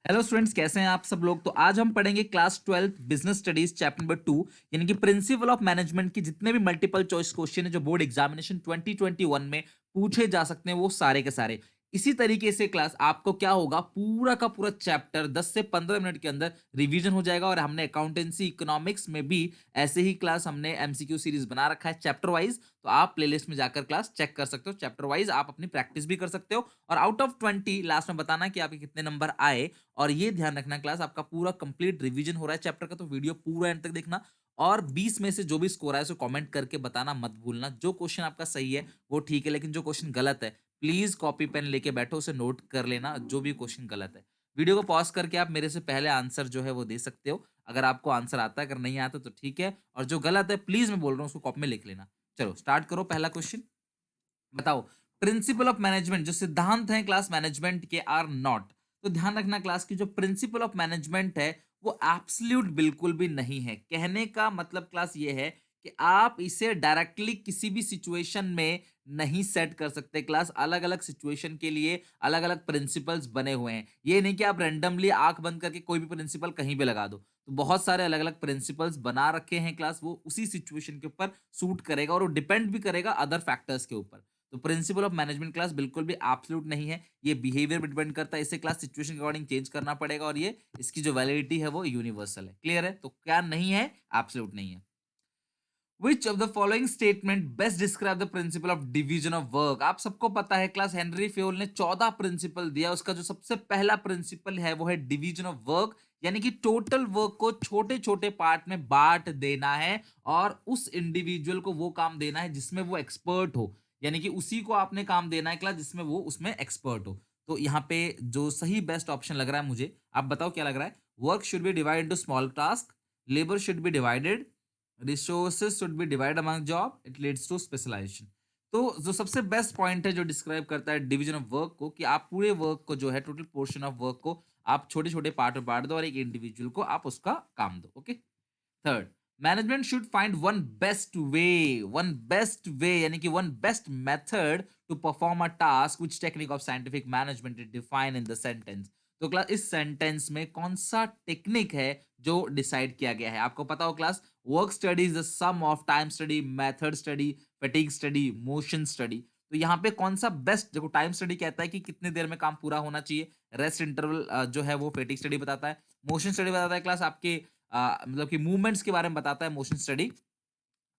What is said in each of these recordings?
Hello students, कैसे हैं आप सब लोग। तो आज हम पढ़ेंगे class 12 business studies chapter number 2 यानी कि प्रिंसिपल ऑफ मैनेजमेंट की जितने भी मल्टीपल चॉइस क्वेश्चन है जो बोर्ड एग्जामिनेशन 2021 में पूछे जा सकते हैं वो सारे के सारे। इसी तरीके से क्लास आपको क्या होगा, पूरा का पूरा चैप्टर 10 से 15 मिनट के अंदर रिवीजन हो जाएगा। और हमने अकाउंटेंसी इकोनॉमिक्स में भी ऐसे ही क्लास हमने एमसीक्यू सीरीज बना रखा है चैप्टर वाइज। तो आप प्लेलिस्ट में जाकर क्लास चेक कर सकते हो, चैप्टर वाइज आप अपनी प्रैक्टिस भी कर सकते हो। और आउट ऑफ 20 लास्ट में बताना कि आपके कितने नंबर आए। और ये ध्यान रखना क्लास आपका पूरा कंप्लीट रिवीजन हो रहा है चैप्टर का, तो वीडियो पूरा एंड तक देखना। और 20 में से जो भी स्कोर आया उसको कमेंट करके बताना मत भूलना। जो क्वेश्चन आपका सही है वो ठीक है, लेकिन जो क्वेश्चन गलत है प्लीज कॉपी पेन लेके बैठो, उसे नोट कर लेना जो भी क्वेश्चन गलत है। वीडियो को पॉज करके आप मेरे से पहले आंसर जो है वो दे सकते हो, अगर आपको आंसर आता है। अगर नहीं आता तो ठीक है, और जो गलत है प्लीज मैं बोल रहा हूँ उसको कॉपी में लिख लेना। चलो स्टार्ट करो। पहला क्वेश्चन बताओ, प्रिंसिपल ऑफ मैनेजमेंट जो सिद्धांत हैं क्लास मैनेजमेंट के आर नॉट। तो ध्यान रखना क्लास की जो प्रिंसिपल ऑफ मैनेजमेंट है वो एब्सोल्यूट बिल्कुल भी नहीं है। कहने का मतलब क्लास ये है कि आप इसे डायरेक्टली किसी भी सिचुएशन में नहीं सेट कर सकते। क्लास अलग अलग सिचुएशन के लिए अलग अलग प्रिंसिपल्स बने हुए हैं। ये नहीं कि आप रैंडमली आंख बंद करके कोई भी प्रिंसिपल कहीं भी लगा दो। तो बहुत सारे अलग अलग प्रिंसिपल्स बना रखे हैं क्लास, वो उसी सिचुएशन के ऊपर सूट करेगा और वो डिपेंड भी करेगा अदर फैक्टर्स के ऊपर। तो प्रिंसिपल ऑफ मैनेजमेंट क्लास बिल्कुल भी एब्सोल्यूट नहीं है। ये बिहेवियर पे डिपेंड करता है, इसे क्लास सिचुएशन के अकॉर्डिंग चेंज करना पड़ेगा। और ये इसकी जो वैलिडिटी है वो यूनिवर्सल है। क्लियर है? तो क्या नहीं है? एब्सोल्यूट नहीं है। Which of the following statement best describe the principle of division of work? आप सबको पता है क्लास हेनरी फ्योल ने 14 प्रिंसिपल दिया। उसका जो सबसे पहला प्रिंसिपल है वो है डिवीजन ऑफ वर्क, यानी कि टोटल वर्क को छोटे छोटे पार्ट में बांट देना है और उस इंडिविजुअल को वो काम देना है जिसमें वो एक्सपर्ट हो। यानी कि उसी को आपने काम देना है क्लास जिसमें वो उसमें एक्सपर्ट हो। तो यहाँ पे जो सही बेस्ट ऑप्शन लग रहा है मुझे, आप बताओ क्या लग रहा है। Work should be divided into small task, labour should be divided, resources should be divide among job, it leads to specialisation. तो जो सबसे बेस्ट पॉइंट है जो डिस्क्राइब करता है डिवीजन ऑफ वर्क को, कि आप पूरे वर्क को जो है टोटल पोर्शन ऑफ वर्क को आप छोटे छोटे पार्ट में बांट दो और एक इंडिविजुअल को आप उसका काम दो। Okay. Third, management should find one best way यानी कि one best method to perform a task which technique of scientific management is define in the sentence. तो क्लास इस सेंटेंस में कौन सा टेक्निक है जो डिसाइड किया गया है। आपको पता हो class, work study is the sum of time study, method study, fatigue study, motion study. तो यहाँ पे कौन सा बेस्ट, देखो टाइम स्टडी कहता है कि कितने देर में काम पूरा होना चाहिए, रेस्ट इंटरवल जो है वो फटीग स्टडी बताता है, मोशन स्टडी बताता है क्लास आपके मतलब कि मूवमेंट्स के बारे में बताता है मोशन स्टडी,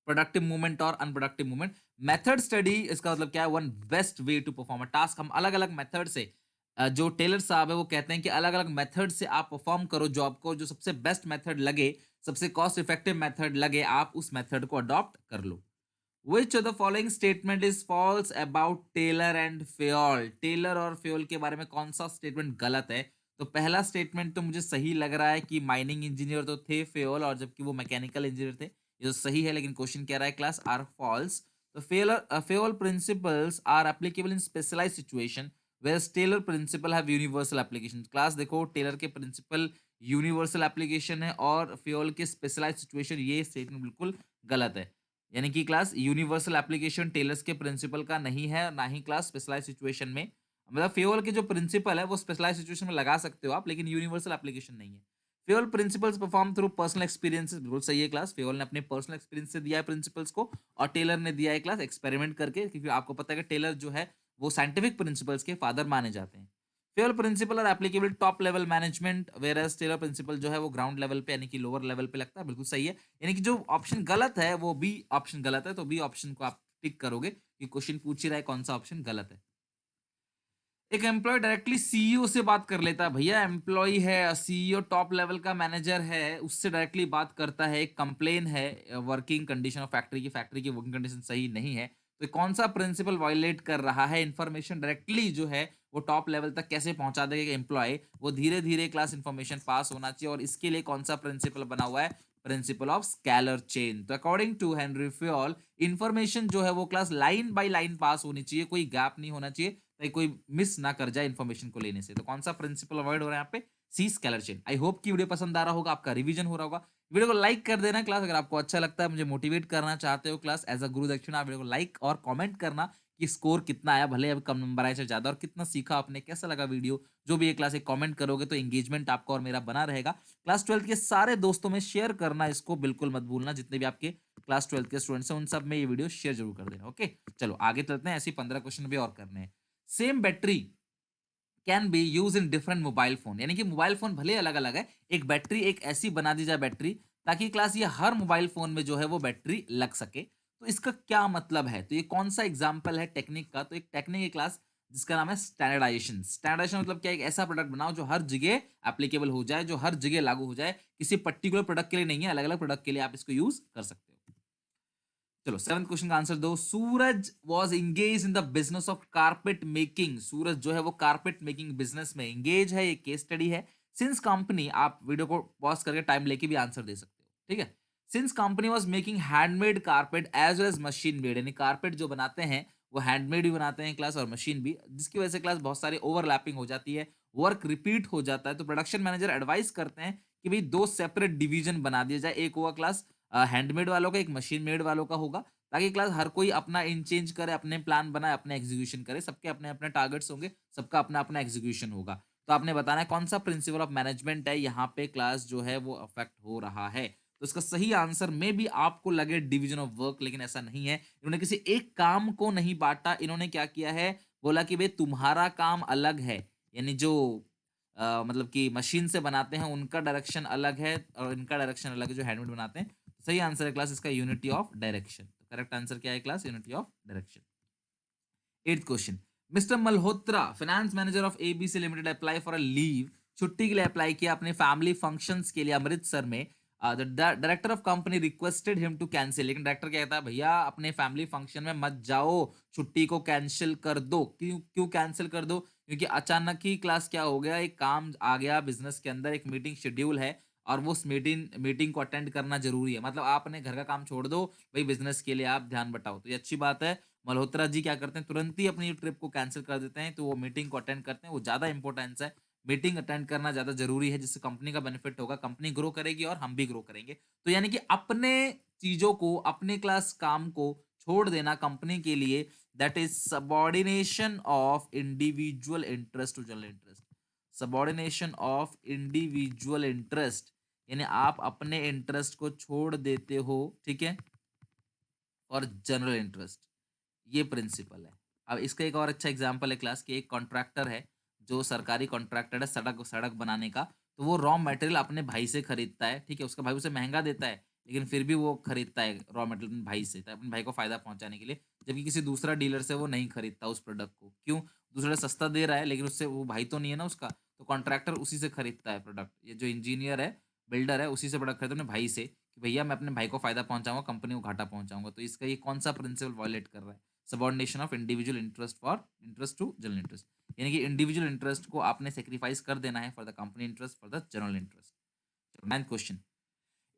प्रोडक्टिव मूवमेंट और अनप्रोडक्टिव मूवमेंट। मेथड स्टडी इसका मतलब क्या है, one best way to perform a task. हम अलग अलग मेथड से जो टेलर साहब है वो कहते हैं कि अलग अलग मेथड से आप परफॉर्म करो जॉब को, जो सबसे बेस्ट मेथड लगे, सबसे कॉस्ट इफेक्टिव मेथड लगे, आप उस मेथड को अडॉप्ट कर लो। Which of the following statement is false about Taylor and Fayol. Taylor और फ्योल के बारे में कौन सा स्टेटमेंट गलत है। तो पहला स्टेटमेंट तो मुझे सही लग रहा है कि माइनिंग इंजीनियर तो थे फ्योल, और जबकि वो मैकेनिकल इंजीनियर थे, ये तो सही है। लेकिन क्वेश्चन कह रहा है क्लास आर फॉल्स। तो Fayol principles are applicable in specialised situation where Taylor principle have universal application. Class देखो, टेलर के प्रिंसिपल यूनिवर्सल एप्लीकेशन है और फ्योल के स्पेशलाइज्ड सिचुएशन, ये स्टेटमेंट बिल्कुल गलत है। यानी कि क्लास यूनिवर्सल एप्लीकेशन टेलर्स के प्रिंसिपल का नहीं है, ना ही क्लास स्पेशलाइज्ड सिचुएशन में। मतलब फ्यूल के जो प्रिंसिपल है वो स्पेशलाइज्ड सिचुएशन में लगा सकते हो आप, लेकिन यूनिवर्सल एप्लीकेशन नहीं है। Fuel principles perform through personal experiences, बिल्कुल सही है क्लास। फ्यूल ने अपने पर्सनल एक्सपीरियंस से दिया है प्रिंसिपल्स को, और टेलर ने दिया है क्लास एक्सपेरिमेंट करके, क्योंकि आपको पता है कि टेलर जो है वो साइंटिफिक प्रिंसिपल्स के फादर माने जाते हैं। फ्यूल प्रिंसिपल और applicable top level management, whereas Taylor principle जो है वो ग्राउंड लेवल पे यानी कि लोअर लेवल पे लगता है। बिल्कुल सही है। यानी कि जो ऑप्शन गलत है वो बी ऑप्शन गलत है, तो बी ऑप्शन को आप टिक करोगे कि क्वेश्चन पूछ ही रहा है कौन सा ऑप्शन गलत है। एक एम्प्लॉय डायरेक्टली सीईओ से बात कर लेता है। भैया एम्प्लॉय है, सीईओ टॉप लेवल का मैनेजर है, उससे डायरेक्टली बात करता है, एक कंप्लेन है वर्किंग कंडीशन ऑफ फैक्ट्री की वर्किंग कंडीशन सही नहीं है। तो कौन सा प्रिंसिपल वायलेट कर रहा है। इन्फॉर्मेशन डायरेक्टली जो है वो टॉप लेवल तक कैसे पहुंचा देगा एम्प्लॉय, वो धीरे धीरे क्लास इन्फॉर्मेशन पास होना चाहिए। और इसके लिए कौन सा प्रिंसिपल बना हुआ है, प्रिंसिपल ऑफ स्कैलर चेन। तो according to Henri Fayol, information जो है वो class line by line pass होनी चाहिए, कोई गैप नहीं होना चाहिए, ताकि कोई मिस ना कर जाए इन्फॉर्मेशन को लेने से। तो कौन सा प्रिंसिपल अवॉइड हो रहा है यहाँ पे, सी स्केलर चेन। आई होप कि वीडियो पसंद आ रहा होगा, आपका रिवीजन हो रहा होगा। वीडियो को लाइक कर देना क्लास, अगर आपको अच्छा लगता है, मुझे मोटिवेट करना चाहते हो क्लास एज अ गुरु दक्षिणा, वीडियो को लाइक और कमेंट करना कि स्कोर कितना आया, भले अब कम नंबर आए चाहे ज़्यादा, और कितना सीखा आपने, कैसा लगा वीडियो। जो भी ये क्लास एक कमेंट करोगे तो एंगेजमेंट आपका और मेरा बना रहेगा। क्लास 12th के सारे दोस्तों में शेयर करना इसको बिल्कुल मत भूलना, जितने भी आपके क्लास 12th के स्टूडेंट्स हैं उन सब में ये वीडियो शेयर जरूर कर देना। ओके, चलो आगे चलते हैं, ऐसे 15 क्वेश्चन भी और करने हैं। Same battery can be use in different mobile phone, यानी कि मोबाइल फोन भले अलग अलग है, एक बैटरी एक ऐसी बना दी जाए बैटरी, ताकि क्लास ये हर मोबाइल फोन में जो है वो बैटरी लग सके। तो इसका क्या मतलब है, तो ये कौन सा एग्जाम्पल है टेक्निक का, तो एक टेक्निक है क्लास जिसका नाम है स्टैंडर्डाइजेशन। स्टैंडर्डाइजेशन मतलब क्या, एक ऐसा प्रोडक्ट बनाओ जो हर जगह एप्लीकेबल हो जाए, जो हर जगह लागू हो जाए, किसी पर्टिकुलर प्रोडक्ट के लिए नहीं है, अलग अलग प्रोडक्ट के लिए आप इसको यूज कर सकते हो। चलो 7th क्वेश्चन का आंसर दो। Suraj was engage in the business of carpet making, Suraj जो है वो कारपेट मेकिंग बिजनेस में इंगेज है, ये केस स्टडी है। सिंस कंपनी, आप वीडियो को पॉज करके टाइम लेके भी आंसर दे सकते हो, ठीक है। Since company was making handmade carpet as well as machine made, यानी कारपेट जो बनाते हैं वो हैंडमेड भी बनाते हैं क्लास, और मशीन भी, जिसकी वजह से क्लास बहुत सारी ओवरलैपिंग हो जाती है, वर्क रिपीट हो जाता है। तो प्रोडक्शन मैनेजर एडवाइस करते हैं कि भाई दो सेपरेट डिवीजन बना दिया जाए, एक हुआ क्लास हैंडमेड वालों का, एक मशीन मेड वालों का होगा, ताकि क्लास हर कोई अपना इन चेंज करे, अपने प्लान बनाए, अपने एग्जीक्यूशन करे, सबके अपने अपने टारगेट्स होंगे, सबका अपना अपना एग्जीक्यूशन होगा। तो आपने बताना है कौन सा प्रिंसिपल ऑफ मैनेजमेंट है यहाँ पे क्लास जो है वो अफेक्ट हो रहा है। तो इसका सही आंसर में भी आपको लगे डिवीजन ऑफ वर्क, लेकिन ऐसा नहीं है। इन्होंने किसी एक काम को नहीं बांटा, इन्होंने क्या किया है, बोला कि भाई तुम्हारा काम अलग है, यानी जो मतलब कि मशीन से बनाते हैं उनका डायरेक्शन अलग है, और इनका डायरेक्शन अलग है जो हैंडमेड बनाते हैं। सही आंसर है क्लास इसका यूनिटी ऑफ डायरेक्शन। तो करेक्ट आंसर क्या है class, unity of direction. 8th question, mister Malhotra finance manager of ABC limited apply for a leave, छुट्टी के लिए अप्लाई किया अपने फैमिली फंक्शंस के लिए अमृतसर में। The director of company requested him to cancel, लेकिन डायरेक्टर क्या कहता है, भैया अपने फैमिली फंक्शन में मत जाओ, छुट्टी को कैंसिल कर दो। क्यों क्यों कैंसिल कर दो, क्योंकि अचानक ही क्लास क्या हो गया, एक काम आ गया बिजनेस के अंदर, एक मीटिंग शेड्यूल है, और वो उस मीटिंग मीटिंग को अटेंड करना जरूरी है। मतलब आपने घर का काम छोड़ दो, भाई बिजनेस के लिए आप ध्यान बटाओ। तो ये अच्छी बात है। मल्होत्रा जी क्या करते हैं, तुरंत ही अपनी ट्रिप को कैंसिल कर देते हैं, तो वो मीटिंग को अटेंड करते हैं, वो ज़्यादा इंपॉर्टेंस है। मीटिंग अटेंड करना ज़्यादा ज़रूरी है, जिससे कंपनी का बेनिफिट होगा, कंपनी ग्रो करेगी और हम भी ग्रो करेंगे। तो यानी कि अपने चीज़ों को, अपने क्लास काम को छोड़ देना कंपनी के लिए, that is subordination of individual interest to general interest. Subordination of individual interest, यानी आप अपने इंटरेस्ट को छोड़ देते हो, ठीक है, और जनरल इंटरेस्ट, ये प्रिंसिपल है। अब इसका एक और अच्छा एग्जांपल है क्लास के, एक कॉन्ट्रैक्टर है जो सरकारी कॉन्ट्रैक्टर है सड़क सड़क बनाने का, तो वो रॉ मटेरियल अपने भाई से खरीदता है, ठीक है, उसका भाई उसे महंगा देता है, लेकिन फिर भी वो खरीदता है रॉ मटेरियल अपने भाई से, अपने भाई को फायदा पहुंचाने के लिए। जबकि किसी दूसरा डीलर से वो नहीं खरीदता उस प्रोडक्ट को, क्यों, दूसरा सस्ता दे रहा है, लेकिन उससे वो भाई तो नहीं है ना उसका, तो कॉन्ट्रैक्टर उसी से खरीदता है प्रोडक्ट। ये जो इंजीनियर है, बिल्डर है, उसी से प्रोडक्ट खरीदता है अपने भाई से, कि भैया मैं अपने भाई को फायदा पहुंचाऊंगा, कंपनी को घाटा पहुंचाऊंगा। तो इसका ये कौन सा प्रिंसिपल वायलेट कर रहा है, subordination of individual interest for interest to general interest, यानी कि इंडिविजुअल इंटरेस्ट को आपने सेक्रीफाइस कर देना है for the company interest, for the general interest. 9th question,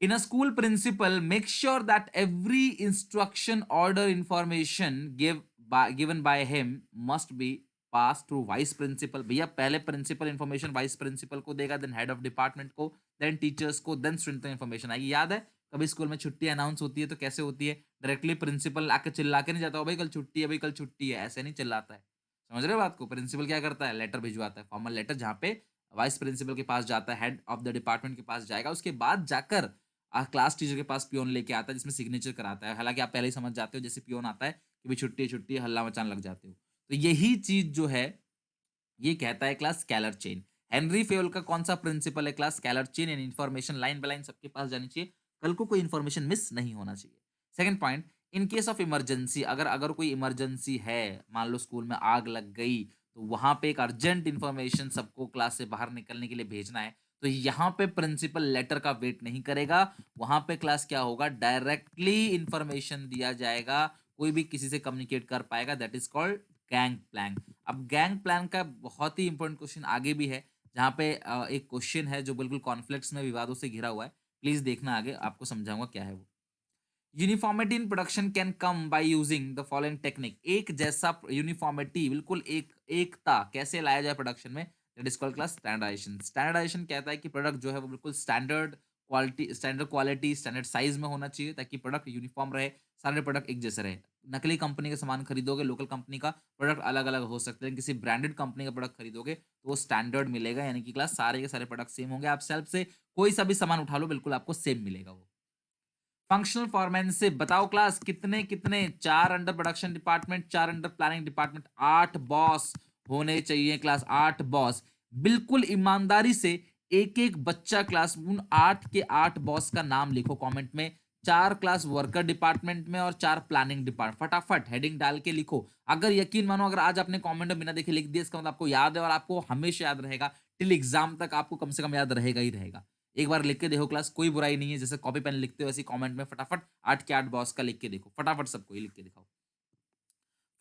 in a school principal make sure that every instruction order information given by him must be passed through vice principal। भैया पहले principal information vice principal को देगा, then head of department को, then teachers को, then student को information आएगी। याद है कभी स्कूल में छुट्टी अनाउंस होती है तो कैसे होती है, डायरेक्टली प्रिंसिपल आके चिल्ला के नहीं जाता, भाई कल छुट्टी है, भाई कल छुट्टी है, ऐसे नहीं चिल्लाता है। समझ रहे हो बात को, प्रिंसिपल क्या करता है, लेटर भिजवाता है, फॉर्मल लेटर, जहाँ पे वाइस प्रिंसिपल के पास जाता है, हेड ऑफ द डिपार्टमेंट के पास जाएगा, उसके बाद जाकर क्लास टीचर के पास पियोन लेके आता है, जिसमें सिग्नेचर कराता है। हालांकि आप पहले ही समझ जाते हो, जैसे पियोन आता है कि भाई छुट्टी है, छुट्टी है, हल्ला मचाने लग जाते हो। तो यही चीज जो है ये कहता है class scalar chain. Henry Fayol का कौन सा प्रिंसिपल है class, scalar chain, and information line by line सबके पास जानी चाहिए, कल को कोई इन्फॉर्मेशन मिस नहीं होना चाहिए। Second point, in case of emergency, अगर अगर कोई इमरजेंसी है, मान लो स्कूल में आग लग गई, तो वहां पे एक अर्जेंट इन्फॉर्मेशन सबको क्लास से बाहर निकलने के लिए भेजना है, तो यहाँ पे प्रिंसिपल लेटर का वेट नहीं करेगा, वहां पे क्लास क्या होगा, डायरेक्टली इंफॉर्मेशन दिया जाएगा, कोई भी किसी से कम्युनिकेट कर पाएगा, that is called gang plan. अब गैंग प्लान का बहुत ही इंपॉर्टेंट क्वेश्चन आगे भी है, जहाँ पे एक क्वेश्चन है जो बिल्कुल कॉन्फ्लिक्ट्स में, विवादों से घिरा हुआ है, प्लीज देखना, आगे आपको समझाऊंगा क्या है वो। Uniformity in production can come by using the following technique, एक जैसा यूनिफॉर्मिटी, बिल्कुल एक एकता कैसे लाया जाए प्रोडक्शन में, that is called class standardisation. Standardisation कहता है कि प्रोडक्ट जो है वो बिल्कुल स्टैंडर्ड क्वालिटी, स्टैंडर्ड साइज़ में होना चाहिए ताकि प्रोडक्ट यूनिफ़ॉर्म रहे, सारे प्रोडक्ट एक जैसे रहे। नकली कंपनी का सामान खरीदोगे, लोकल कंपनी का प्रोडक्ट अलग-अलग हो सकते हैं, किसी ब्रांडेड कंपनी का प्रोडक्ट खरीदोगे, तो वो स्टैंडर्ड मिलेगा यानी कि क्लास सारे के सारे प्रोडक्ट सेम होंगे। आप शेल्फ से कोई सा भी सामान उठा लो, बिल्कुल आपको सेम मिलेगा वो। फंक्शनल फॉर्मेंसिव बताओ क्लास कितने-कितने 4 under production department, 4 under planning department, 8 boss होने चाहिए क्लास 8 बॉस। बिल्कुल ईमानदारी से एक-एक बच्चा क्लास उन 8 के 8 बॉस का नाम लिखो कमेंट में। 4 क्लास वर्कर डिपार्टमेंट में और 4 प्लानिंग फटाफट हेडिंग डाल के लिखो। अगर यकीन मानो अगर आज आपने कमेंट में बिना देखे लिख दिया इसका मतलब आपको याद है और आपको हमेशा याद रहेगा। टिल एग्ज़ाम तक आपको कम से कम याद रहेगा ही रहेगा। एक बार लिख के देखो क्लास, कोई बुराई नहीं है, जैसे कॉपी पेन लिखते हो वैसे ही कमेंट में फटाफट 8 के 8 बॉस का लिख के देखो, फटाफट सबको ही लिख के दिखाओ।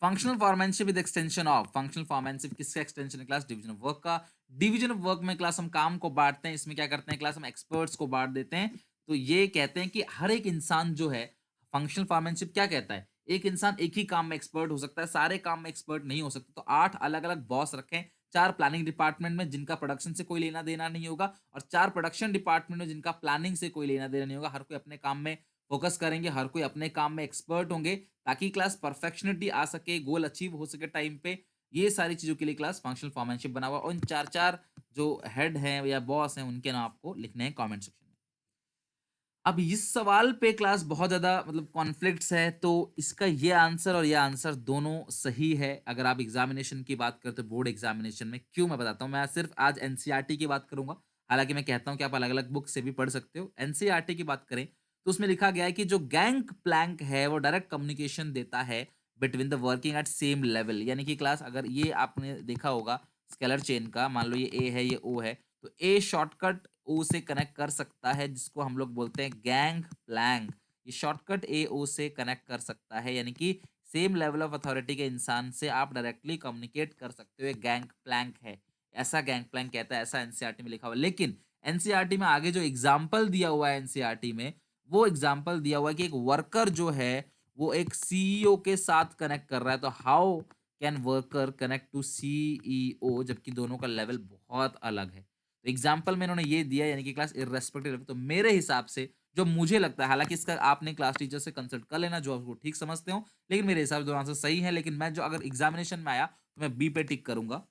Functional foremanship with extension of functional foremanship किसका एक्सटेंशन है क्लास? डिवीजन ऑफ वर्क का। डिवीजन ऑफ वर्क में क्लास हम काम को बांटते हैं, इसमें क्या करते हैं क्लास हम एक्सपर्ट्स को बांट देते हैं। तो ये कहते हैं कि हर एक इंसान जो है, फंक्शनल फॉर्मेनशिप क्या कहता है, एक इंसान एक ही काम में एक्सपर्ट हो सकता है, सारे काम में एक्सपर्ट नहीं हो सकता। तो 8 अलग-अलग बॉस रखें, 4 प्लानिंग डिपार्टमेंट में जिनका प्रोडक्शन से कोई लेना देना नहीं होगा और 4 प्रोडक्शन डिपार्टमेंट में जिनका प्लानिंग से कोई लेना देना नहीं होगा। हर कोई अपने काम में फोकस करेंगे, हर कोई अपने काम में एक्सपर्ट होंगे ताकि क्लास परफेक्शनिटी आ सके, गोल अचीव हो सके टाइम पे। ये सारी चीज़ों के लिए क्लास फंक्शनल फॉर्मेनशिप बना हुआ है और इन 4-4 जो हेड हैं या बॉस हैं, उनके नाम आपको लिखने हैं कमेंट सेक्शन में। अब इस सवाल पे क्लास बहुत ज़्यादा मतलब कॉन्फ्लिक्ट्स है, तो इसका ये आंसर और ये आंसर दोनों सही है। अगर आप एग्ज़ामिनेशन की बात करते हो, बोर्ड एग्ज़ामिनेशन में, क्यों मैं बताता हूँ। मैं सिर्फ़ आज एनसीईआरटी की बात करूँगा, हालाँकि मैं कहता हूँ कि आप अलग-अलग बुक से भी पढ़ सकते हो। एनसीईआरटी की बात करें, तो उसमें लिखा गया है कि जो गैंग प्लैंक है, वो डायरेक्ट कम्युनिकेशन देता है between the working at same level. यानी कि क्लास अगर ये आपने देखा होगा स्केलर चेन का, मान लो ये ए है, ये ओ है, तो ए शॉर्टकट ओ से कनेक्ट कर सकता है जिसको हम लोग बोलते हैं गैंग प्लैंक। ये शॉर्टकट ए ओ से कनेक्ट कर सकता है यानी कि सेम लेवल ऑफ अथॉरिटी के इंसान से आप डायरेक्टली कम्युनिकेट कर सकते हो, ये गैंग प्लैंक है। ऐसा गैंग प्लैंक कहता है, ऐसा एनसीईआरटी में लिखा हुआ है। लेकिन एनसीईआरटी में आगे जो एग्जाम्पल दिया हुआ है एनसीईआरटी में, वो एग्जाम्पल दिया हुआ है कि एक वर्कर जो है वो एक सीईओ के साथ कनेक्ट कर रहा है। तो how can worker connect to CEO जबकि दोनों का लेवल बहुत अलग है। तो एग्जाम्पल में इन्होंने ये दिया यानी कि क्लास इर्रेस्पेक्टिव तो मेरे हिसाब से जो मुझे लगता है, हालांकि इसका आपने क्लास टीचर से कंसल्ट कर लेना जो आपको ठीक समझते हो, लेकिन मेरे हिसाब से दोनों आंसर सही है। लेकिन मैं जो अगर एग्जामिनेशन में आया तो मैं बी पे टिक करूंगा।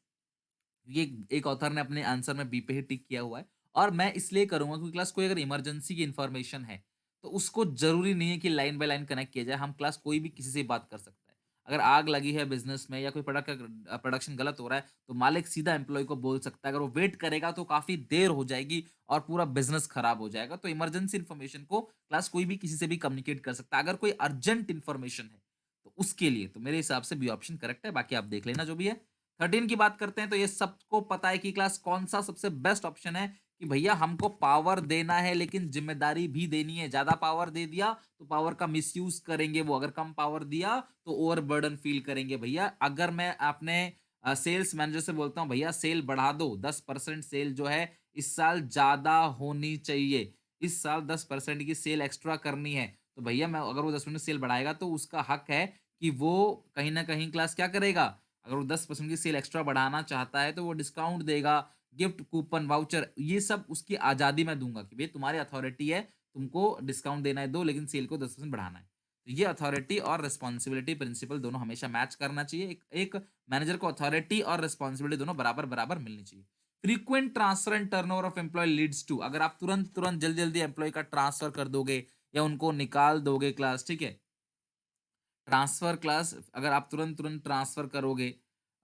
ये एक ऑथर ने अपने आंसर में बी पे ही टिक किया हुआ है और मैं इसलिए करूंगा क्योंकि क्लास कोई अगर इमरजेंसी की इन्फॉर्मेशन है तो उसको जरूरी नहीं है कि लाइन बाय लाइन कनेक्ट किया जाए। हम क्लास कोई भी किसी से बात कर सकता है। अगर आग लगी है बिजनेस में या कोई प्रोडक्ट का प्रोडक्शन गलत हो रहा है तो मालिक सीधा एम्प्लॉय को बोल सकता है। अगर वो वेट करेगा तो काफी देर हो जाएगी और पूरा बिजनेस खराब हो जाएगा। तो इमरजेंसी इन्फॉर्मेशन को क्लास कोई भी किसी से भी कम्युनिकेट कर सकता है। अगर कोई अर्जेंट इन्फॉर्मेशन है तो उसके लिए तो मेरे हिसाब से बी ऑप्शन करेक्ट है। बाकी आप देख लेना जो भी है। 13 की बात करते हैं तो ये सबको पता है कि क्लास कौन-सा सबसे बेस्ट ऑप्शन है कि भैया हमको पावर देना है लेकिन ज़िम्मेदारी भी देनी है। ज़्यादा पावर दे दिया तो पावर का मिसयूज़ करेंगे वो, अगर कम पावर दिया तो ओवरबर्डन फ़ील करेंगे भैया। अगर मैं अपने सेल्स मैनेजर से बोलता हूँ भैया सेल बढ़ा दो, 10% सेल जो है इस साल ज़्यादा होनी चाहिए। इस साल 10% की सेल एक्स्ट्रा करनी है। तो भैया मैं अगर वो 10% सेल बढ़ाएगा तो उसका हक है कि वो कहीं न कहीं क्लास क्या करेगा, अगर वो 10% की सेल एक्स्ट्रा बढ़ाना चाहता है तो वो डिस्काउंट देगा, गिफ्ट, कूपन, वाउचर ये सब उसकी आज़ादी मैं दूँगा कि भई तुम्हारी अथॉरिटी है, तुमको डिस्काउंट देना है दो लेकिन सेल को 10% बढ़ाना है। तो ये अथॉरिटी और रिस्पॉन्सिबिलिटी प्रिंसिपल दोनों हमेशा मैच करना चाहिए। एक एक मैनेजर को अथॉरिटी और रिस्पॉन्सिबिलिटी दोनों बराबर-बराबर मिलनी चाहिए। Frequent transfer and turnover of employee leads to अगर आप तुरंत-तुरंत जल्दी-जल्दी एम्प्लॉयी का ट्रांसफर कर दोगे या उनको निकाल दोगे क्लास, ठीक है? ट्रांसफर क्लास अगर आप तुरंत-तुरंत ट्रांसफर करोगे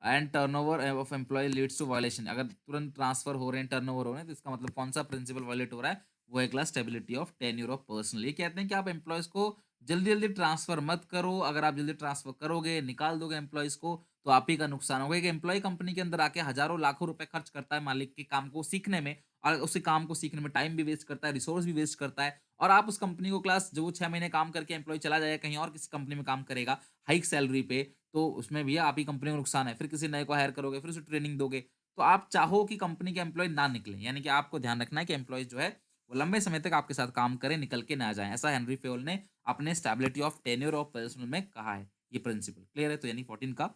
and turnover of employee leads to violation अगर तुरंत ट्रांसफर हो रहे हैं, टर्नओवर हो रहे हैं, तो इसका मतलब कौन-सा प्रिंसिपल वायलेट हो रहा है? वो है class stability of tenure of personal. ये कहते हैं कि आप एम्प्लॉइज़ को जल्दी-जल्दी ट्रांसफर मत करो। अगर आप जल्दी ट्रांसफर करोगे, निकाल दोगे एम्प्लॉइज़ को, तो आप ही का नुकसान होगा। एक एम्प्लॉयी कंपनी के अंदर आके हज़ारों लाखों रुपए खर्च करता है मालिक के काम को सीखने में और उसी काम को सीखने में टाइम भी वेस्ट करता है, रिसोर्स भी वेस्ट करता है और आप उस कंपनी को क्लास जो वो 6 महीने काम करके एम्प्लॉयी चला जाएगा, कहीं और किसी कंपनी में काम करेगा, हाइक सैलरी पे, तो उसमें भैया आप ही कंपनी को नुकसान है। फिर किसी नए को हायर करोगे, फिर उसे ट्रेनिंग दोगे। तो आप चाहो कि कंपनी के एम्प्लॉयी ना निकलें, यानी कि आपको ध्यान रखना है कि एम्प्लॉयी जो है, वो लंबे समय तक आपके साथ काम करें, निकल के ना जाएँ। ऐसा हेनरी फेयोल ने अपने stability of tenure of personal में कहा है, ये प्रिंसिपल। क्लियर है? तो यानी 14 का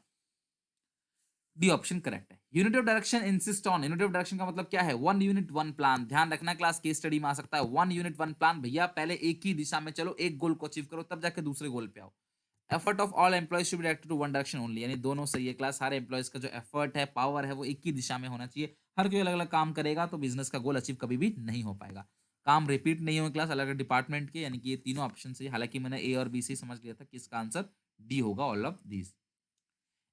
डी ऑप्शन करेक्ट है। Unit of direction insist on, unit of direction का मतलब क्या है? One unit one plan. ध्यान रखना क्लास केस स्टडी में आ सकता है वन यूनिट वन प्लान। भैया पहले एक ही दिशा में चलो, एक गोल को अचीव करो, तब जाके दूसरे गोल पे आओ। Effort of all employees should be directed to one direction only, यानी दोनों सही है क्लास। हर एम्प्लॉइज का जो एफर्ट है, पावर है, वो एक ही दिशा में होना चाहिए। हर कोई अलग अलग काम करेगा तो बिजनेस का गोल अचीव कभी भी नहीं हो पाएगा। काम रिपीट नहीं होंगे क्लास अलग अलग डिपार्टमेंट के, यानी कि ये तीनों ऑप्शन सही। हालांकि मैंने ए और बी से ही समझ लिया था कि इसका आंसर डी होगा, all of these.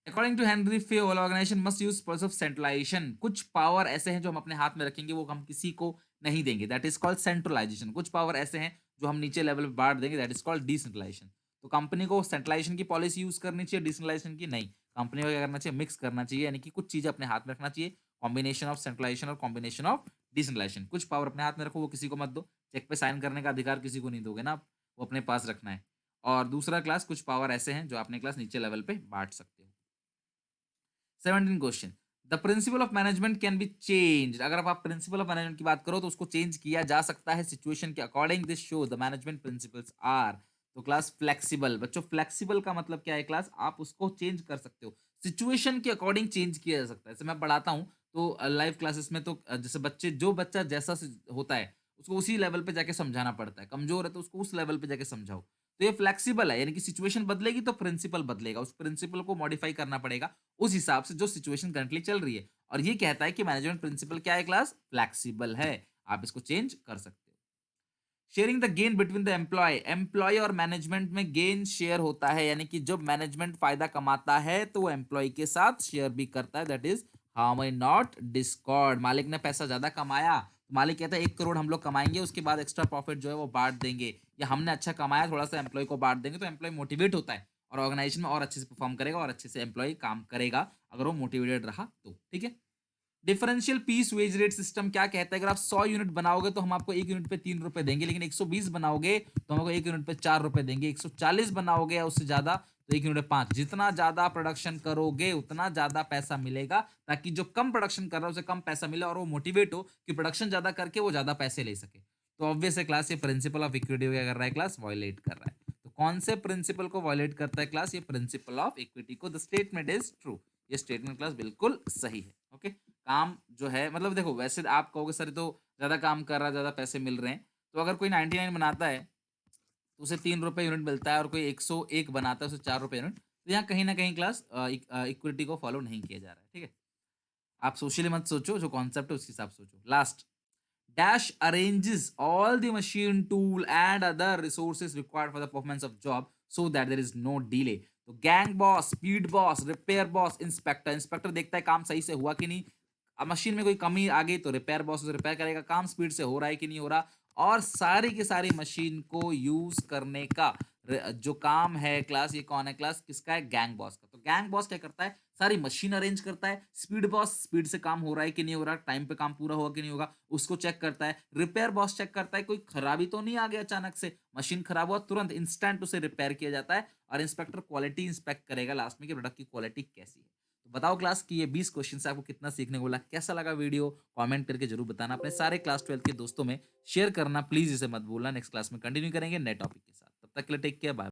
According to Henri Fayol, organisation must use process of centralisation. कुछ पावर ऐसे हैं जो हम अपने हाथ में रखेंगे, वो हम किसी को नहीं देंगे, दैट इज कॉल्ड सेंट्रलाइजेशन। कुछ पावर ऐसे हैं जो हम नीचे लेवल पे बांट देंगे, दैट इज कॉल्ड डिसेंट्रलाइजेशन। तो कंपनी को सेंट्रलाइजेशन की पॉलिसी यूज करनी चाहिए, डिसेंट्रलाइजेशन की नहीं। कंपनी को क्या करना चाहिए? मिक्स करना चाहिए, यानी कि कुछ चीजें अपने हाथ में रखना चाहिए। कॉम्बिनेशन ऑफ सेंट्रलाइजेशन और कॉम्बिनेशन ऑफ डिसेंट्रलाइजेशन। कुछ पावर अपने हाथ में रखो, वो किसी को मत दो। चेक पे साइन करने का अधिकार किसी को नहीं दोगे ना आप, वो अपने पास रखना है। और दूसरा क्लास, कुछ पावर ऐसे हैं जो आपने क्लास नीचे लेवल पे बांट सकते हो। 17 question. The principle of management can be change. अगर आप प्रिंसिपल ऑफ मैनेजमेंट की बात करो तो उसको चेंज किया जा सकता है सिचुएशन के according. This show the management principles are. तो क्लास फ्लेक्सिबल। बच्चों फ्लेक्सिबल का मतलब क्या है क्लास? आप उसको चेंज कर सकते हो, सिचुएशन के अकॉर्डिंग चेंज किया जा सकता है। जैसे मैं पढ़ाता हूँ तो लाइव क्लासेस में तो जैसे बच्चे, जो बच्चा जैसा होता है उसको उसी लेवल पे जाके समझाना पड़ता है। कमजोर है तो उसको उस लेवल पे जाके समझाओ। तो ये फ्लेक्सिबल है, यानी कि सिचुएशन बदलेगी तो प्रिंसिपल बदलेगा, उस प्रिंसिपल को मॉडिफाई करना पड़ेगा उस हिसाब से जो सिचुएशन करंटली चल रही है। और ये कहता है कि मैनेजमेंट प्रिंसिपल क्या है क्लास? फ्लेक्सिबल है, आप इसको चेंज कर सकते हो। Sharing the gain between the employee और मैनेजमेंट में गेन शेयर होता है, यानी कि जब मैनेजमेंट फायदा कमाता है तो वो एम्प्लॉय के साथ शेयर भी करता है, that is harmony not Discord. मालिक ने पैसा ज्यादा कमाया तो मालिक कहता है 1 करोड़ हम लोग कमाएंगे, उसके बाद एक्स्ट्रा प्रॉफिट जो है वो बांट देंगे। या हमने अच्छा कमाया, थोड़ा सा एम्प्लॉय को बांट देंगे, तो एम्प्लॉय मोटिवेट होता है और ऑर्गेनाइजेशन में और अच्छे से परफॉर्म करेगा और अच्छे से एम्प्लॉय काम करेगा, अगर वो मोटिवेटेड रहा तो। ठीक है। Differential piece wage rate system क्या कहता है? अगर आप 100 यूनिट बनाओगे तो हम आपको 1 यूनिट पे 3 रुपए देंगे, लेकिन 120 बनाओगे तो हमको 1 यूनिट पे 4 रुपए देंगे। 140 बनाओगे या उससे ज्यादा तो 1 यूनिट पे 5। जितना ज्यादा प्रोडक्शन करोगे उतना ज्यादा पैसा मिलेगा, ताकि जो कम प्रोडक्शन कर रहा है उसे कम पैसा मिले और वो मोटिवेट हो कि प्रोडक्शन ज्यादा करके वो ज्यादा पैसे ले सके। तो ऑब्वियस है क्लास, ये प्रिंसिपल ऑफ इक्विटी क्या कर रहा है क्लास? वायलेट कर रहा है। तो कौन से प्रिंसिपल को वायलेट करता है क्लास? ये प्रिंसिपल ऑफ इक्विटी को। The statement is true. ये स्टेटमेंट क्लास बिल्कुल सही है। ओके। काम जो है, मतलब देखो, वैसे आप कहोगे सर ये तो ज्यादा काम कर रहा है, ज्यादा पैसे मिल रहे हैं। तो अगर कोई 99 बनाता है तो उसे 3 रुपए यूनिट मिलता है, और कोई 101 बनाता है उसे 4 रुपए यूनिट। तो यहाँ कहीं ना कहीं क्लास इक्विटी को फॉलो नहीं किया जा रहा है। ठीक है। आप सोशली मत सोचो, जो कॉन्सेप्ट है उसके हिसाब से सोचो। Last, Dash arranges all the machine tool and other resources required for the performance of job so that there is no delay. तो gang boss, speed boss, repair boss, inspector. Inspector देखता है काम सही से हुआ कि नहीं, अब मशीन में कोई कमी आ गई तो रिपेयर बॉस उसे रिपेयर करेगा, काम स्पीड से हो रहा है कि नहीं हो रहा। और सारी की सारी मशीन को यूज करने का जो काम है क्लास, ये कौन है क्लास? किसका है? गैंग बॉस का। तो गैंग बॉस क्या करता है? सारी मशीन अरेंज करता है। स्पीड बॉस स्पीड से काम हो रहा है कि नहीं हो रहा, टाइम पे काम पूरा होगा कि नहीं होगा, उसको चेक करता है। रिपेयर बॉस चेक करता है कोई खराबी तो नहीं आ गया अचानक से, मशीन खराब हुआ तुरंत इंस्टेंट उसे रिपेयर किया जाता है। और इंस्पेक्टर क्वालिटी इंस्पेक्ट करेगा लास्ट में कि प्रोडक्ट की क्वालिटी कैसी है। तो बताओ क्लास कि ये 20 क्वेश्चन से आपको कितना सीखने को मिला, कैसा लगा वीडियो? कमेंट करके जरूर बताना। अपने सारे क्लास 12 के दोस्तों में शेयर करना प्लीज, इसे मत भूलना। नेक्स्ट क्लास में कंटिन्यू करेंगे नए टॉपिक के साथ, तब तक के लिए टेक केयर, बाय।